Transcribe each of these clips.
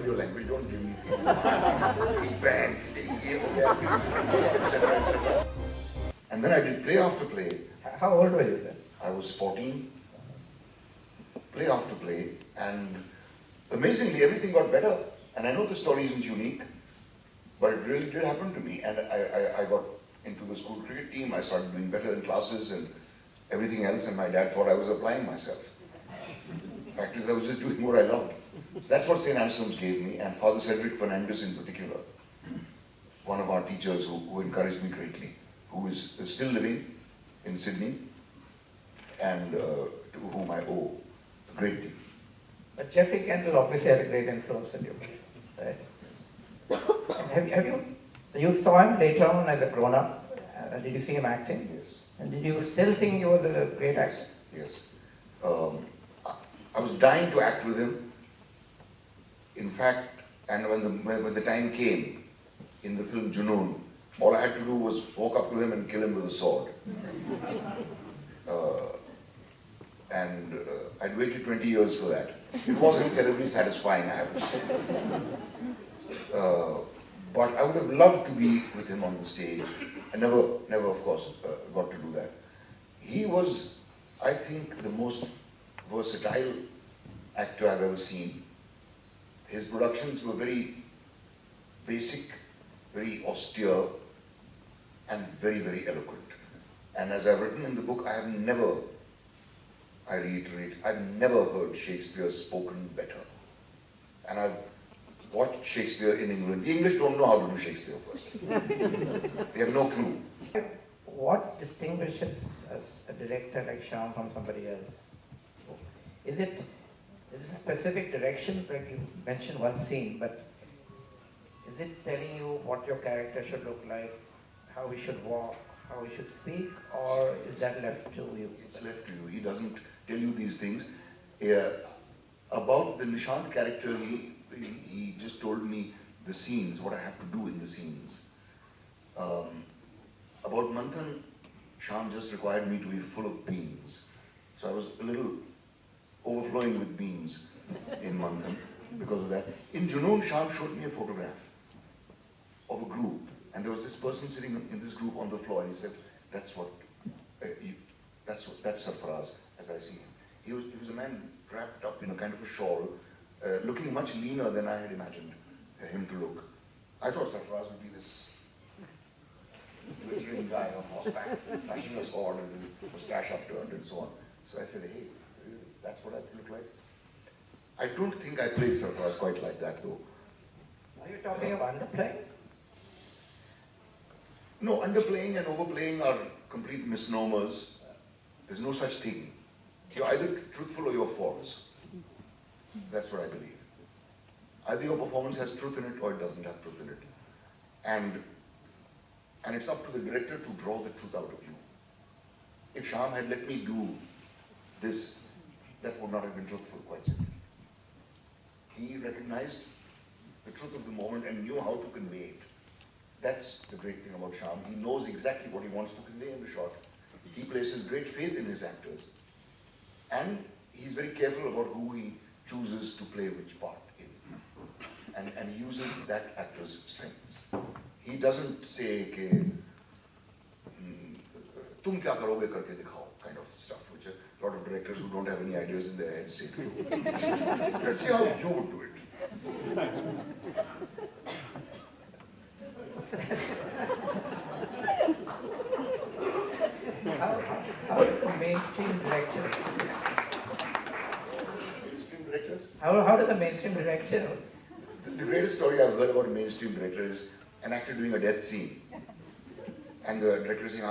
mind your language, don't give me prank, etc., etc. And then I did play after play. How old were you then? I was 14, play after play, and amazingly everything got better. And I know the story isn't unique, but it really did happen to me. And I got into the school cricket team, I started doing better in classes and everything else, and my dad thought I was applying myself. The fact is I was just doing what I loved. So that's what St. Anselm's gave me, and Father Cedric Fernandez in particular, one of our teachers who encouraged me greatly, who is still living in Sydney, and to whom I owe a great deal. But Jeffrey Kendall obviously had a great influence on you, right? And you saw him later on as a grown-up. Did you see him acting? Yes. And did you still think he was a great actor? Yes. I was dying to act with him. In fact, and when the time came in the film Junoon, all I had to do was walk up to him and kill him with a sword. I'd waited 20 years for that. It wasn't terribly satisfying, I have to say. But I would have loved to be with him on the stage. I never of course, got to do that. He was, I think, the most versatile actor I've ever seen. His productions were very basic, very austere, and very, very eloquent. And as I've written in the book, I reiterate, I've never heard Shakespeare spoken better. And I've watched Shakespeare in England. The English don't know how to do Shakespeare first. They have no clue. What distinguishes a director like Shyam from somebody else? Is it a specific direction, like you mentioned one scene, but is it telling you what your character should look like, how he should walk, how he should speak, or is that left to you? It's left to you. He doesn't tell you these things. About the Nishant character, he just told me the scenes, what I have to do in the scenes. About Manthan, Shyam just required me to be full of beans. So I was a little overflowing with beans in Manthan because of that. In Junoon, Shyam showed me a photograph of a group, and there was this person sitting in this group on the floor, and he said, that's Sarfaraz, as I see him. He was a man wrapped up in a kind of a shawl, looking much leaner than I had imagined him to look. I thought Sarfaraz would be this glittering guy on horseback, flashing a sword and his moustache upturned and so on. So I said, hey, that's what I look like. I don't think I played Sarfaraz quite like that, though. Are you talking of underplaying? No, underplaying and overplaying are complete misnomers. There's no such thing. You're either truthful or you're false. That's what I believe. Either your performance has truth in it or it doesn't have truth in it. And it's up to the director to draw the truth out of you. If Shyam had let me do this, that would not have been truthful, quite simply. He recognized the truth of the moment and knew how to convey it. That's the great thing about Shyam. He knows exactly what he wants to convey in the shot. He places great faith in his actors. And he's very careful about who he chooses to play which part in. And he uses that actor's strengths. He doesn't say, tum kya karoge karke dikhao, kind of stuff, which a lot of directors who don't have any ideas in their heads say to you. Let's see how you would do it. How do the mainstream directors? Mainstream directors? How do the mainstream director? The greatest story I've heard about a mainstream director is an actor doing a death scene. And the director is saying,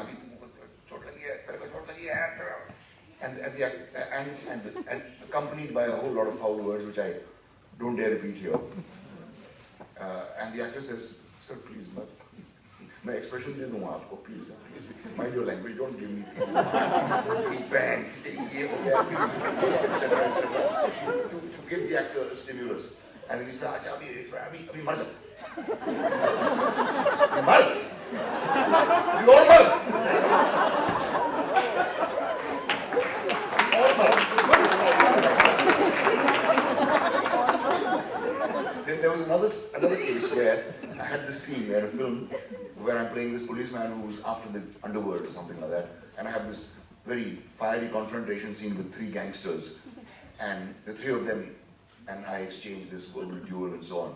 and accompanied by a whole lot of foul words, which I don't dare repeat here. And the actor says, sir, please, my expression de दूँगा आपको, please, mind your language, don't give me prank, etc., etc. To give the actor a stimulus. And then he said, अच्छा अभी मर सकते, मर, अभी और मर, Then there was another case where I had this scene where a film where I'm playing this policeman who's after the underworld or something like that, and I have this very fiery confrontation scene with three gangsters, and the three of them, and I exchange this verbal duel and so on.